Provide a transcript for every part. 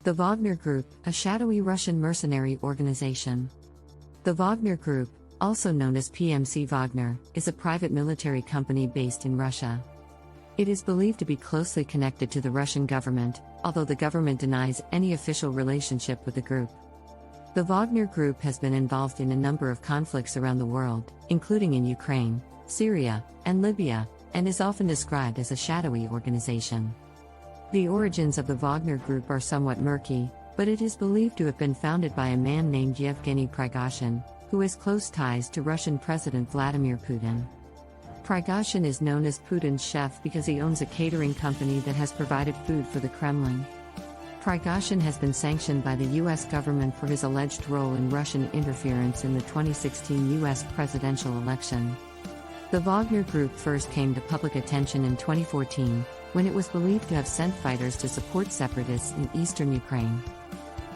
The Wagner Group, a shadowy Russian mercenary organization. The Wagner Group, also known as PMC Wagner, is a private military company based in Russia. It is believed to be closely connected to the Russian government, although the government denies any official relationship with the group. The Wagner Group has been involved in a number of conflicts around the world, including in Ukraine, Syria, and Libya, and is often described as a shadowy organization. The origins of the Wagner Group are somewhat murky, but it is believed to have been founded by a man named Yevgeny Prigozhin, who has close ties to Russian President Vladimir Putin. Prigozhin is known as Putin's chef because he owns a catering company that has provided food for the Kremlin. Prigozhin has been sanctioned by the U.S. government for his alleged role in Russian interference in the 2016 U.S. presidential election. The Wagner Group first came to public attention in 2014, when it was believed to have sent fighters to support separatists in eastern Ukraine.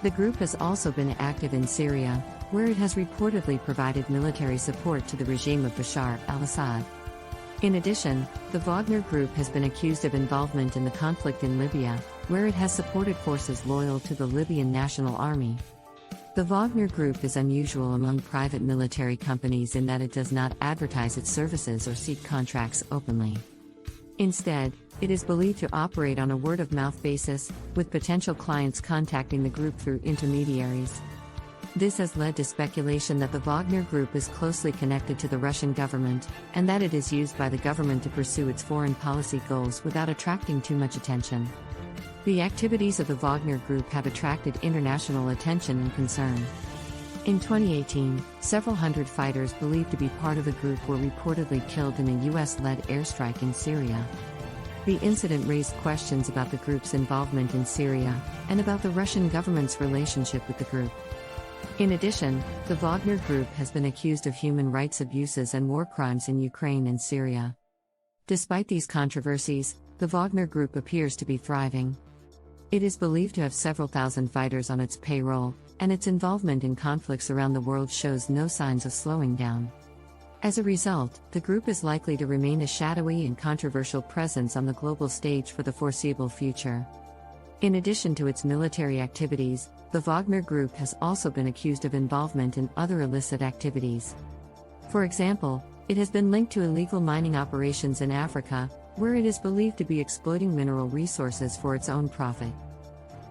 The group has also been active in Syria, where it has reportedly provided military support to the regime of Bashar al-Assad. In addition, the Wagner Group has been accused of involvement in the conflict in Libya, where it has supported forces loyal to the Libyan National Army. The Wagner Group is unusual among private military companies in that it does not advertise its services or seek contracts openly. Instead, it is believed to operate on a word-of-mouth basis, with potential clients contacting the group through intermediaries. This has led to speculation that the Wagner Group is closely connected to the Russian government, and that it is used by the government to pursue its foreign policy goals without attracting too much attention. The activities of the Wagner Group have attracted international attention and concern. In 2018, several hundred fighters believed to be part of the group were reportedly killed in a US-led airstrike in Syria. The incident raised questions about the group's involvement in Syria, and about the Russian government's relationship with the group. In addition, the Wagner Group has been accused of human rights abuses and war crimes in Ukraine and Syria. Despite these controversies, the Wagner Group appears to be thriving. It is believed to have several thousand fighters on its payroll, and its involvement in conflicts around the world shows no signs of slowing down. As a result, the group is likely to remain a shadowy and controversial presence on the global stage for the foreseeable future. In addition to its military activities, the Wagner Group has also been accused of involvement in other illicit activities. For example, it has been linked to illegal mining operations in Africa, where it is believed to be exploiting mineral resources for its own profit.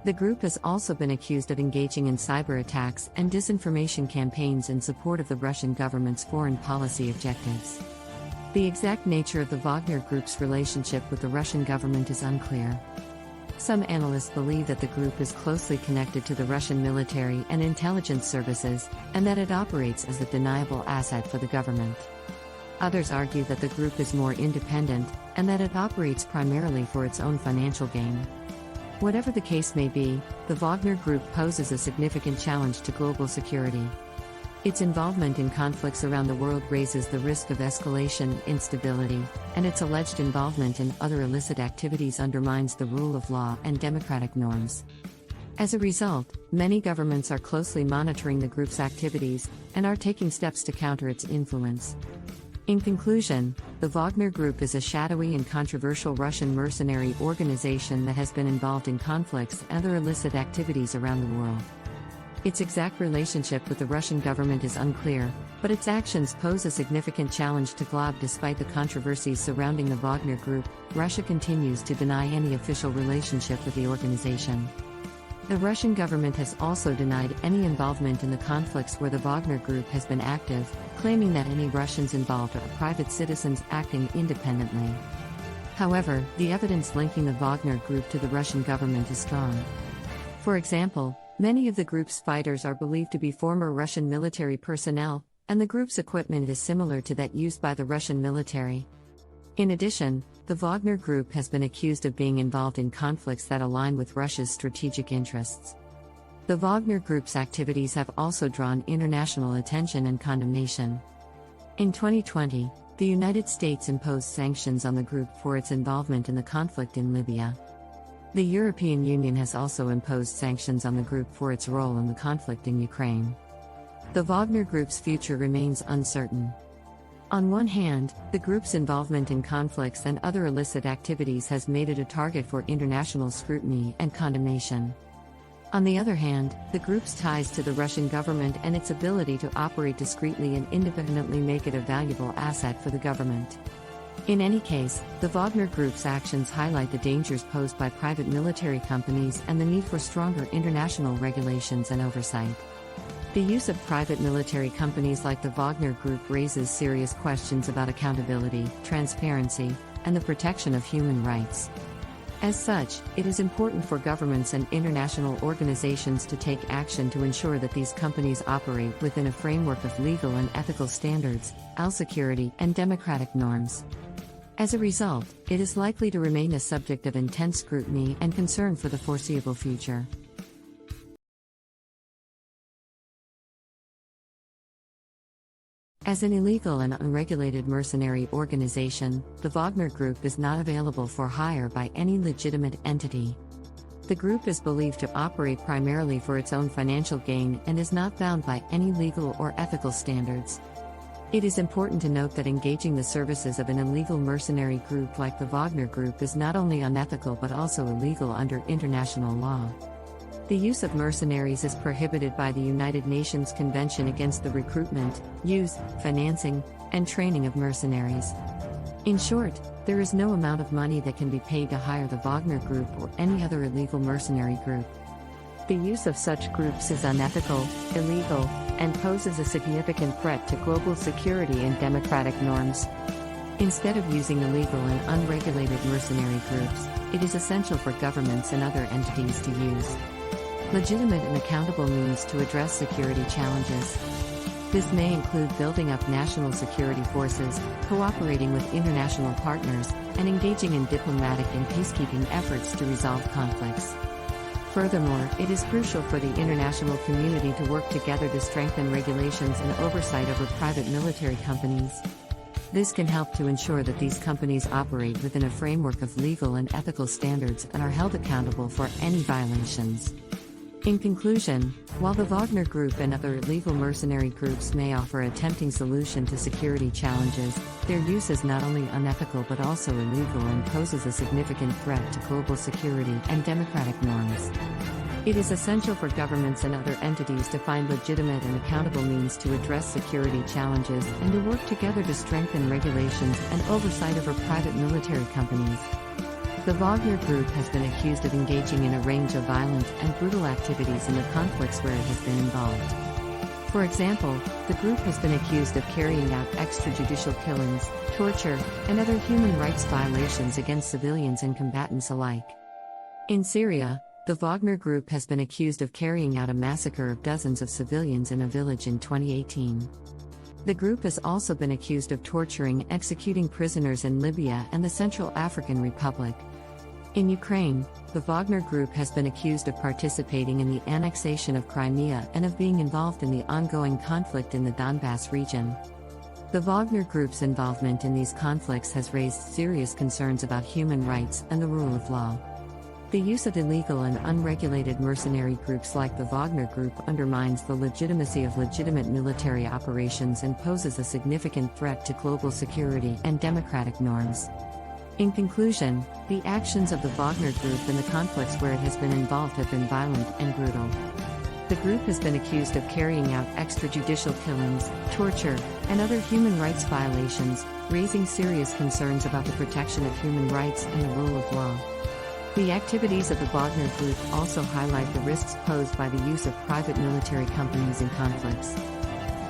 The group has also been accused of engaging in cyber attacks and disinformation campaigns in support of the Russian government's foreign policy objectives. The exact nature of the Wagner Group's relationship with the Russian government is unclear. Some analysts believe that the group is closely connected to the Russian military and intelligence services, and that it operates as a deniable asset for the government. Others argue that the group is more independent, and that it operates primarily for its own financial gain. Whatever the case may be, the Wagner Group poses a significant challenge to global security. Its involvement in conflicts around the world raises the risk of escalation, instability, and its alleged involvement in other illicit activities undermines the rule of law and democratic norms. As a result, many governments are closely monitoring the group's activities, and are taking steps to counter its influence. In conclusion, the Wagner Group is a shadowy and controversial Russian mercenary organization that has been involved in conflicts and other illicit activities around the world. Its exact relationship with the Russian government is unclear, but its actions pose a significant challenge to GLOB. Despite the controversies surrounding the Wagner Group, Russia continues to deny any official relationship with the organization. The Russian government has also denied any involvement in the conflicts where the Wagner Group has been active, claiming that any Russians involved are private citizens acting independently. However, the evidence linking the Wagner Group to the Russian government is strong. For example, many of the group's fighters are believed to be former Russian military personnel, and the group's equipment is similar to that used by the Russian military. In addition, the Wagner Group has been accused of being involved in conflicts that align with Russia's strategic interests. The Wagner Group's activities have also drawn international attention and condemnation. In 2020, the United States imposed sanctions on the group for its involvement in the conflict in Libya. The European Union has also imposed sanctions on the group for its role in the conflict in Ukraine. The Wagner Group's future remains uncertain. On one hand, the group's involvement in conflicts and other illicit activities has made it a target for international scrutiny and condemnation. On the other hand, the group's ties to the Russian government and its ability to operate discreetly and independently make it a valuable asset for the government. In any case, the Wagner Group's actions highlight the dangers posed by private military companies and the need for stronger international regulations and oversight. The use of private military companies like the Wagner Group raises serious questions about accountability, transparency, and the protection of human rights. As such, it is important for governments and international organizations to take action to ensure that these companies operate within a framework of legal and ethical standards, security, and democratic norms. As a result, it is likely to remain a subject of intense scrutiny and concern for the foreseeable future. As an illegal and unregulated mercenary organization, the Wagner Group is not available for hire by any legitimate entity. The group is believed to operate primarily for its own financial gain and is not bound by any legal or ethical standards. It is important to note that engaging the services of an illegal mercenary group like the Wagner Group is not only unethical but also illegal under international law. The use of mercenaries is prohibited by the United Nations Convention against the recruitment, use, financing, and training of mercenaries. In short, there is no amount of money that can be paid to hire the Wagner Group or any other illegal mercenary group. The use of such groups is unethical, illegal, and poses a significant threat to global security and democratic norms. Instead of using illegal and unregulated mercenary groups, it is essential for governments and other entities to use legitimate and accountable means to address security challenges. This may include building up national security forces, cooperating with international partners, and engaging in diplomatic and peacekeeping efforts to resolve conflicts. Furthermore, it is crucial for the international community to work together to strengthen regulations and oversight over private military companies. This can help to ensure that these companies operate within a framework of legal and ethical standards and are held accountable for any violations. In conclusion, while the Wagner Group and other illegal mercenary groups may offer a tempting solution to security challenges, their use is not only unethical but also illegal and poses a significant threat to global security and democratic norms. It is essential for governments and other entities to find legitimate and accountable means to address security challenges and to work together to strengthen regulations and oversight over private military companies. The Wagner Group has been accused of engaging in a range of violent and brutal activities in the conflicts where it has been involved. For example, the group has been accused of carrying out extrajudicial killings, torture, and other human rights violations against civilians and combatants alike. In Syria, the Wagner Group has been accused of carrying out a massacre of dozens of civilians in a village in 2018. The group has also been accused of torturing and executing prisoners in Libya and the Central African Republic. In Ukraine, the Wagner Group has been accused of participating in the annexation of Crimea and of being involved in the ongoing conflict in the Donbass region. The Wagner Group's involvement in these conflicts has raised serious concerns about human rights and the rule of law. The use of illegal and unregulated mercenary groups like the Wagner Group undermines the legitimacy of legitimate military operations and poses a significant threat to global security and democratic norms. In conclusion, the actions of the Wagner Group in the conflicts where it has been involved have been violent and brutal. The group has been accused of carrying out extrajudicial killings, torture, and other human rights violations, raising serious concerns about the protection of human rights and the rule of law. The activities of the Wagner Group also highlight the risks posed by the use of private military companies in conflicts.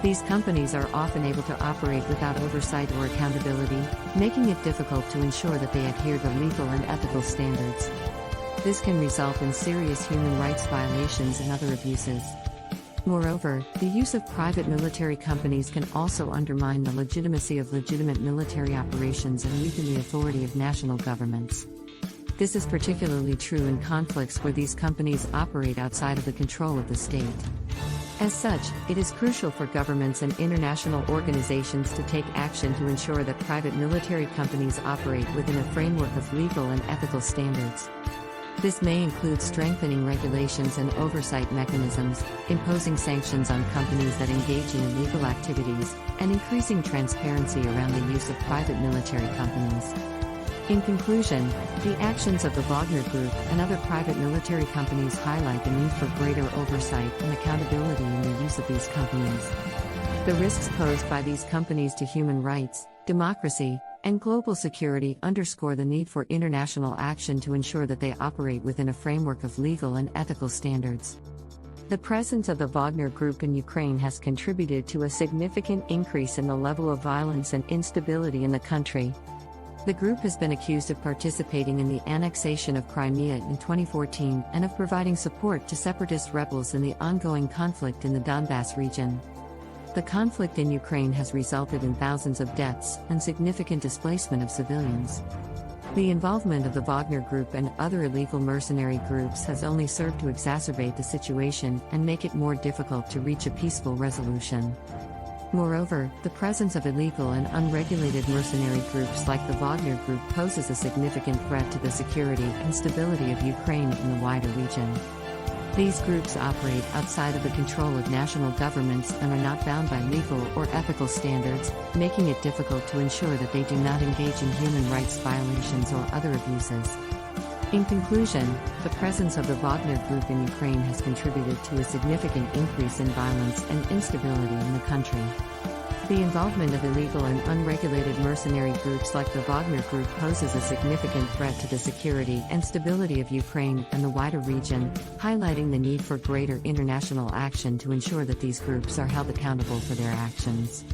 These companies are often able to operate without oversight or accountability, making it difficult to ensure that they adhere to legal and ethical standards. This can result in serious human rights violations and other abuses. Moreover, the use of private military companies can also undermine the legitimacy of legitimate military operations and weaken the authority of national governments. This is particularly true in conflicts where these companies operate outside of the control of the state. As such, it is crucial for governments and international organizations to take action to ensure that private military companies operate within a framework of legal and ethical standards. This may include strengthening regulations and oversight mechanisms, imposing sanctions on companies that engage in illegal activities, and increasing transparency around the use of private military companies. In conclusion, the actions of the Wagner Group and other private military companies highlight the need for greater oversight and accountability in the use of these companies. The risks posed by these companies to human rights, democracy, and global security underscore the need for international action to ensure that they operate within a framework of legal and ethical standards. The presence of the Wagner Group in Ukraine has contributed to a significant increase in the level of violence and instability in the country. The group has been accused of participating in the annexation of Crimea in 2014 and of providing support to separatist rebels in the ongoing conflict in the Donbass region. The conflict in Ukraine has resulted in thousands of deaths and significant displacement of civilians. The involvement of the Wagner Group and other illegal mercenary groups has only served to exacerbate the situation and make it more difficult to reach a peaceful resolution. Moreover, the presence of illegal and unregulated mercenary groups like the Wagner Group poses a significant threat to the security and stability of Ukraine and the wider region. These groups operate outside of the control of national governments and are not bound by legal or ethical standards, making it difficult to ensure that they do not engage in human rights violations or other abuses. In conclusion, the presence of the Wagner Group in Ukraine has contributed to a significant increase in violence and instability in the country. The involvement of illegal and unregulated mercenary groups like the Wagner Group poses a significant threat to the security and stability of Ukraine and the wider region, highlighting the need for greater international action to ensure that these groups are held accountable for their actions.